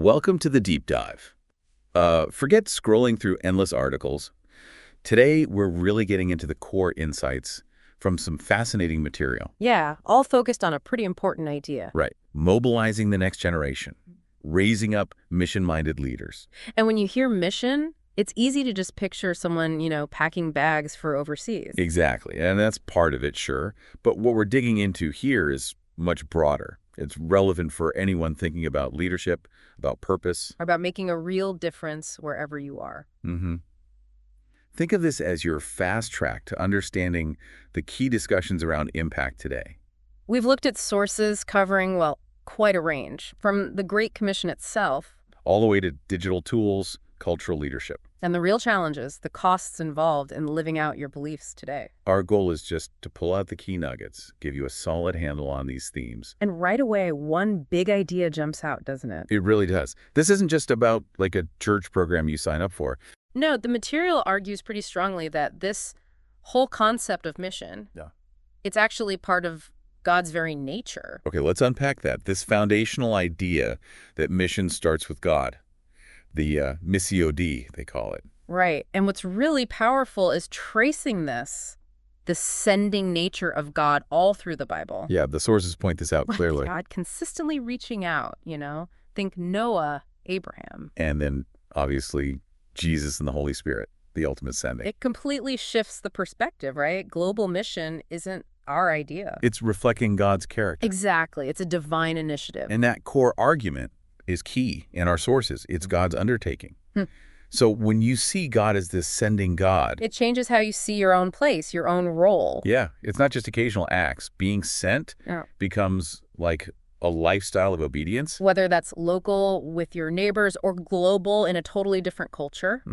Welcome to the deep dive. Forget scrolling through endless articles. Today, we're really getting into the core insights from some fascinating material. Yeah, all focused on a pretty important idea. Right. Mobilizing the next generation, raising up mission-minded leaders. And when you hear mission, it's easy to just picture someone, packing bags for overseas. Exactly. And that's part of it, sure. But what we're digging into here is much broader. It's relevant for anyone thinking about leadership, about purpose. About making a real difference wherever you are. Think of this as your fast track to understanding the key discussions around impact today. We've looked at sources covering, well, quite a range, from the Great Commission itself. All the way to digital tools, cultural leadership. And the real challenges, the costs involved in living out your beliefs today. Our goal is just to pull out the key nuggets, give you a solid handle on these themes. And right away, one big idea jumps out, doesn't it? It really does. This isn't just about like a church program you sign up for. No, the material argues pretty strongly that this whole concept of mission, it's actually part of God's very nature. Okay, let's unpack that. This foundational idea that mission starts with God. The Missio Dei, they call it. Right. And what's really powerful is tracing the sending nature of God all through the Bible. Yeah, the sources point this out clearly. God consistently reaching out, Think Noah, Abraham. And then, obviously, Jesus and the Holy Spirit, the ultimate sending. It completely shifts the perspective, right? Global mission isn't our idea. It's reflecting God's character. Exactly. It's a divine initiative. And that core argument is key in our sources. It's God's undertaking. So when you see God as this sending God, it changes how you see your own place, your own role. Yeah, it's not just occasional acts. Being sent becomes like a lifestyle of obedience. Whether that's local with your neighbors or global in a totally different culture.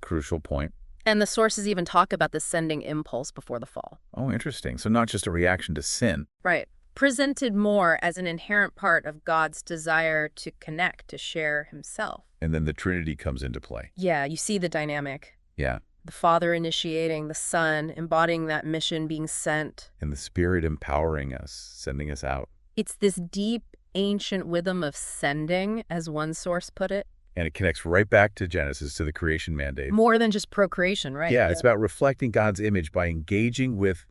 Crucial point. And the sources even talk about the sending impulse before the fall. Oh, interesting. So not just a reaction to sin. Right. Presented more as an inherent part of God's desire to connect, to share himself. And then the Trinity comes into play. Yeah, you see the dynamic. Yeah. The Father initiating, the Son embodying that mission, being sent. And the Spirit empowering us, sending us out. It's this deep, ancient rhythm of sending, as one source put it. And it connects right back to Genesis, to the creation mandate. More than just procreation, right? Yeah, it's about reflecting God's image by engaging with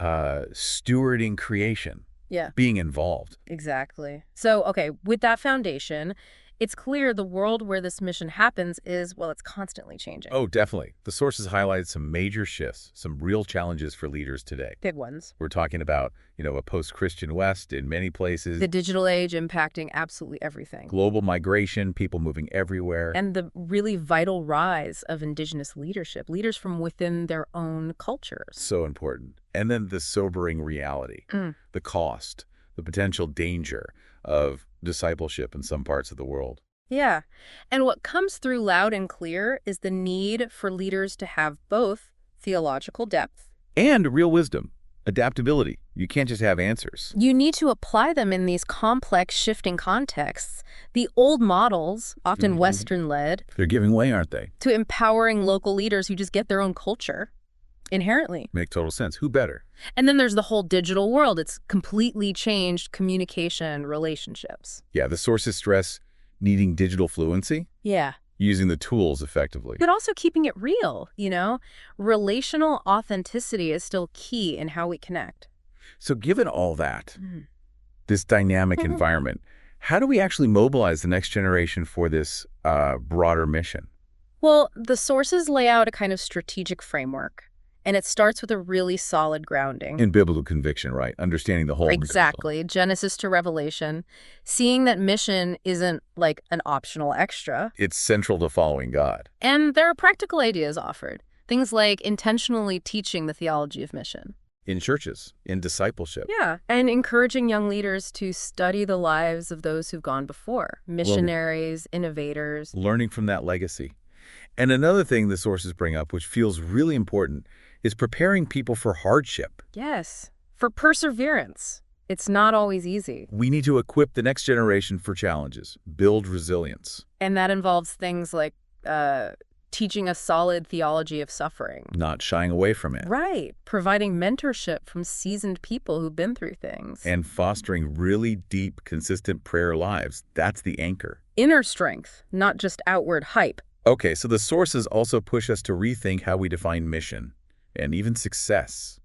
stewarding creation. Yeah. Being involved. Exactly. So, okay, with that foundation, it's clear the world where this mission happens is, well, it's constantly changing. Oh, definitely. The sources highlight some major shifts, some real challenges for leaders today. Big ones. We're talking about, a post-Christian West in many places. The digital age impacting absolutely everything. Global migration, people moving everywhere. And the really vital rise of indigenous leadership, leaders from within their own cultures. So important. And then the sobering reality, the cost, the potential danger of discipleship in some parts of the world. Yeah. And what comes through loud and clear is the need for leaders to have both theological depth and real wisdom, adaptability. You can't just have answers. You need to apply them in these complex, shifting contexts. The old models, often Western-led, they're giving way, aren't they? To empowering local leaders who just get their own culture. Inherently. Make total sense. Who better? And then there's the whole digital world. It's completely changed communication, relationships. Yeah, the sources stress needing digital fluency. Yeah. Using the tools effectively. But also keeping it real, Relational authenticity is still key in how we connect. So given all that, this dynamic environment, how do we actually mobilize the next generation for this broader mission? Well, the sources lay out a kind of strategic framework. And it starts with a really solid grounding. In biblical conviction, right? Understanding the whole. Exactly. Genesis to Revelation. Seeing that mission isn't like an optional extra. It's central to following God. And there are practical ideas offered. Things like intentionally teaching the theology of mission. In churches, in discipleship. Yeah. And encouraging young leaders to study the lives of those who've gone before. Missionaries, innovators. Learning from that legacy. And another thing the sources bring up, which feels really important, is preparing people for hardship. Yes, for perseverance. It's not always easy. We need to equip the next generation for challenges, build resilience. And that involves things like teaching a solid theology of suffering. Not shying away from it. Right. Providing mentorship from seasoned people who've been through things. And fostering really deep, consistent prayer lives. That's the anchor. Inner strength, not just outward hype. Okay, so the sources also push us to rethink how we define mission and even success.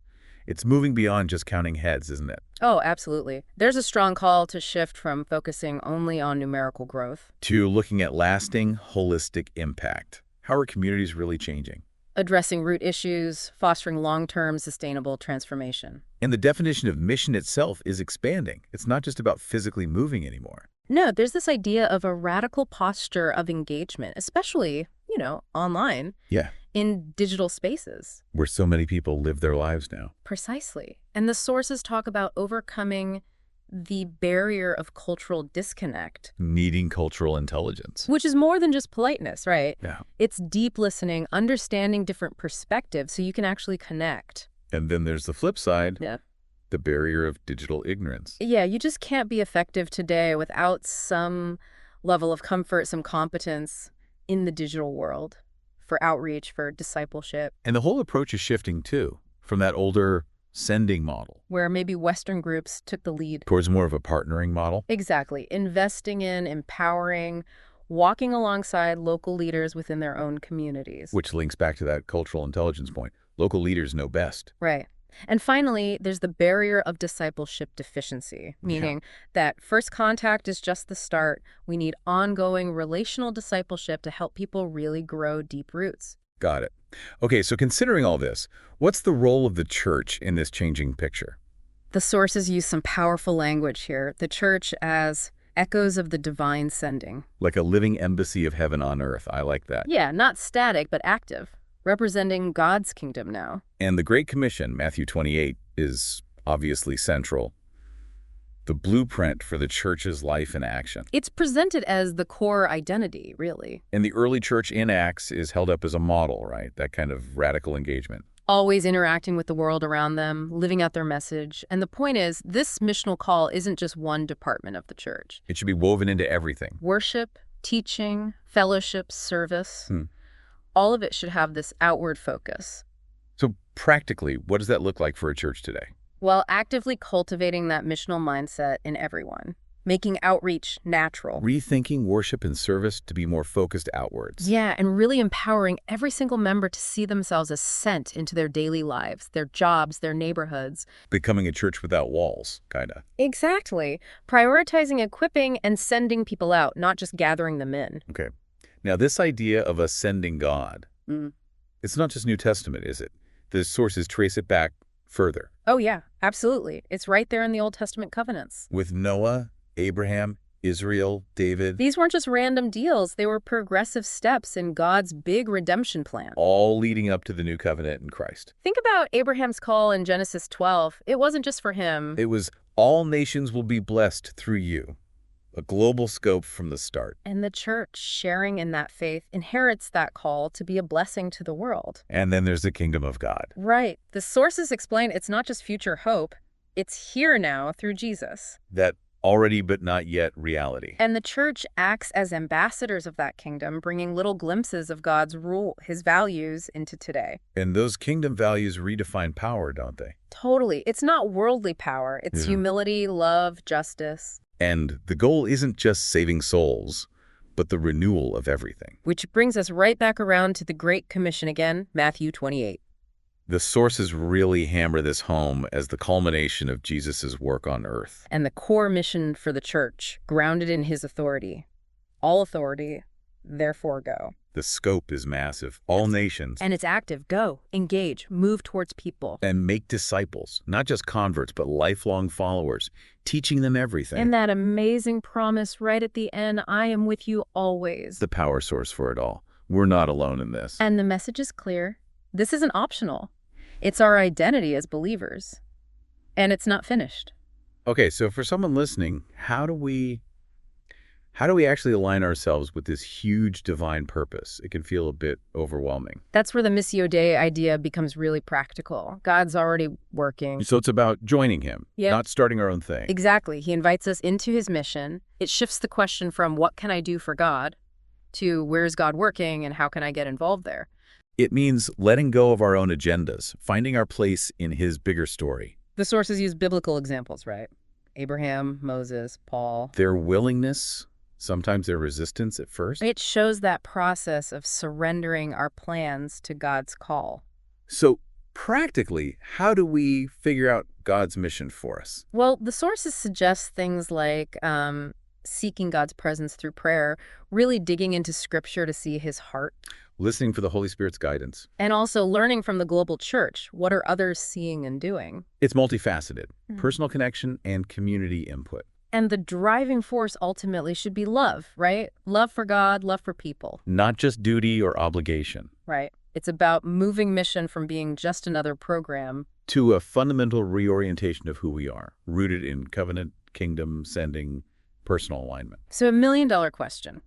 It's moving beyond just counting heads, isn't it? Oh, absolutely. There's a strong call to shift from focusing only on numerical growth To looking at lasting, holistic impact. How are communities really changing? addressing root issues, fostering long-term sustainable transformation. And the definition of mission itself is expanding. It's not just about physically moving anymore. No, there's this idea of a radical posture of engagement, especially, online, Yeah, in digital spaces. where so many people live their lives now. Precisely. And the sources talk about overcoming the barrier of cultural disconnect, Needing cultural intelligence. which is more than just politeness, right? Yeah. It's deep listening, understanding different perspectives so you can actually connect. And then there's the flip side, Yeah. the barrier of digital ignorance. Yeah, you just can't be effective today without some level of comfort, some competence in the digital world for outreach, for discipleship, And the whole approach is shifting too, from that older sending model where maybe Western groups took the lead. towards more of a partnering model. Exactly. Investing in, empowering, walking alongside local leaders within their own communities. Which links back to that cultural intelligence point. Local leaders know best. Right. And finally, there's the barrier of discipleship deficiency, meaning that first contact is just the start. We need ongoing relational discipleship to help people really grow deep roots. Got it. Okay, so considering all this, what's the role of the church in this changing picture? The sources use some powerful language here. The church as echoes of the divine sending. Like a living embassy of heaven on earth. I like that. Yeah, not static, but active, representing God's kingdom now. And the Great Commission, Matthew 28, is obviously central. The blueprint for the church's life and action. It's presented as the core identity, really. And the early church in Acts is held up as a model, right? That kind of radical engagement. Always interacting with the world around them, living out their message. And the point is, this missional call isn't just one department of the church. It should be woven into everything. Worship, teaching, fellowship, service, all of it should have this outward focus. So practically, what does that look like for a church today? While actively cultivating that missional mindset in everyone, making outreach natural. Rethinking worship and service to be more focused outwards. Yeah, and really empowering every single member to see themselves as sent into their daily lives, their jobs, their neighborhoods. Becoming a church without walls, kind of. Exactly. Prioritizing equipping and sending people out, not just gathering them in. Okay. Now, this idea of a sending God, it's not just New Testament, is it? The sources trace it back further. Oh, yeah, absolutely. It's right there in the Old Testament covenants. With Noah, Abraham, Israel, David. These weren't just random deals. They were progressive steps in God's big redemption plan. All leading up to the new covenant in Christ. Think about Abraham's call in Genesis 12. It wasn't just for him. It was, all nations will be blessed through you. A global scope from the start. And the church, sharing in that faith, inherits that call to be a blessing to the world. And then there's the kingdom of God. Right. The sources explain it's not just future hope. It's here now through Jesus. That already but not yet reality. And the church acts as ambassadors of that kingdom, bringing little glimpses of God's rule, his values, into today. And those kingdom values redefine power, don't they? Totally. It's not worldly power. It's humility, love, justice. And the goal isn't just saving souls, but the renewal of everything. Which brings us right back around to the Great Commission again, Matthew 28. The sources really hammer this home as the culmination of Jesus' work on earth. And the core mission for the church, grounded in his authority. All authority, therefore go. The scope is massive. All nations. And it's active. Go, engage, move towards people. And make disciples, not just converts, but lifelong followers, teaching them everything. And that amazing promise right at the end, I am with you always. The power source for it all. We're not alone in this. And the message is clear. This isn't optional. It's our identity as believers. And it's not finished. Okay, so for someone listening, how do we actually align ourselves with this huge divine purpose? It can feel a bit overwhelming. That's where the Missio Dei idea becomes really practical. God's already working. So it's about joining him, not starting our own thing. Exactly. He invites us into his mission. It shifts the question from what can I do for God to where's God working and how can I get involved there. It means letting go of our own agendas, finding our place in his bigger story. The sources use biblical examples, right? Abraham, Moses, Paul. Their willingness, sometimes their resistance at first. It shows that process of surrendering our plans to God's call. So practically, how do we figure out God's mission for us? Well, the sources suggest things like seeking God's presence through prayer, really digging into Scripture to see his heart, Listening for the Holy Spirit's guidance. and also learning from the global church. What are others seeing and doing? It's multifaceted, Mhm. personal connection and community input. And the driving force ultimately should be love, right? Love for God, love for people, Not just duty or obligation. right? It's about moving mission from being just another program. To a fundamental reorientation of who we are, rooted in covenant, kingdom, sending, personal alignment. So $1 million question.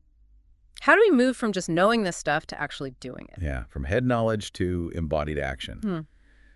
How do we move from just knowing this stuff to actually doing it? Yeah, from head knowledge to embodied action. Hmm.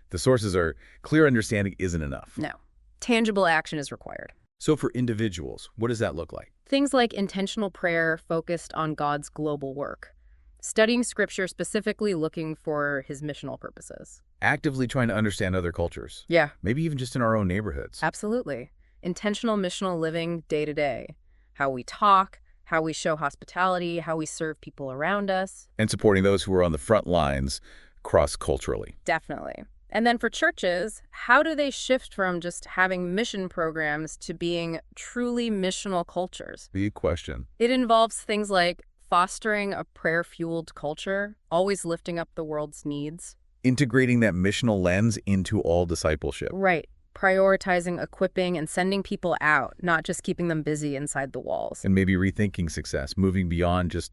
The sources are clear understanding isn't enough. No. Tangible action is required. So for individuals, what does that look like? Things like intentional prayer focused on God's global work. Studying Scripture specifically looking for his missional purposes. Actively trying to understand other cultures, Yeah, maybe even just in our own neighborhoods. absolutely. Intentional missional living day to day. How we talk, how we show hospitality, how we serve people around us. And supporting those who are on the front lines cross-culturally. Definitely. And then for churches, how do they shift from just having mission programs to being truly missional cultures? Big question. It involves things like fostering a prayer-fueled culture, always lifting up the world's needs. Integrating that missional lens into all discipleship. Right. Prioritizing equipping and sending people out, not just keeping them busy inside the walls. And maybe rethinking success, moving beyond just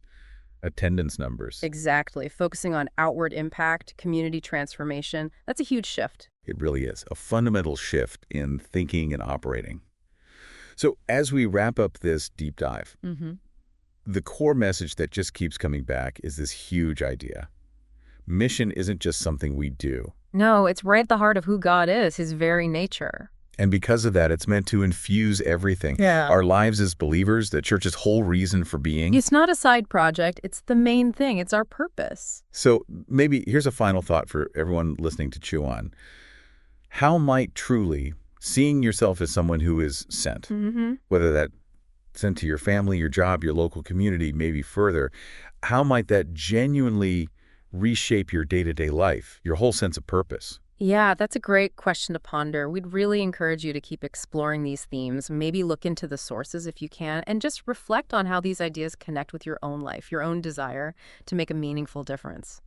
attendance numbers. Exactly. Focusing on outward impact, community transformation. That's a huge shift. It really is. A fundamental shift in thinking and operating. So as we wrap up this deep dive, the core message that just keeps coming back is this huge idea. Mission isn't just something we do. No, it's right at the heart of who God is, his very nature. And because of that, it's meant to infuse everything. Yeah. Our lives as believers, the church's whole reason for being. It's not a side project. It's the main thing. It's our purpose. So maybe here's a final thought for everyone listening to chew on. How might truly seeing yourself as someone who is sent, whether that sent to your family, your job, your local community, maybe further, how might that genuinely reshape your day-to-day life, your whole sense of purpose? Yeah, that's a great question to ponder. We'd really encourage you to keep exploring these themes, maybe look into the sources if you can, and just reflect on how these ideas connect with your own life, your own desire to make a meaningful difference.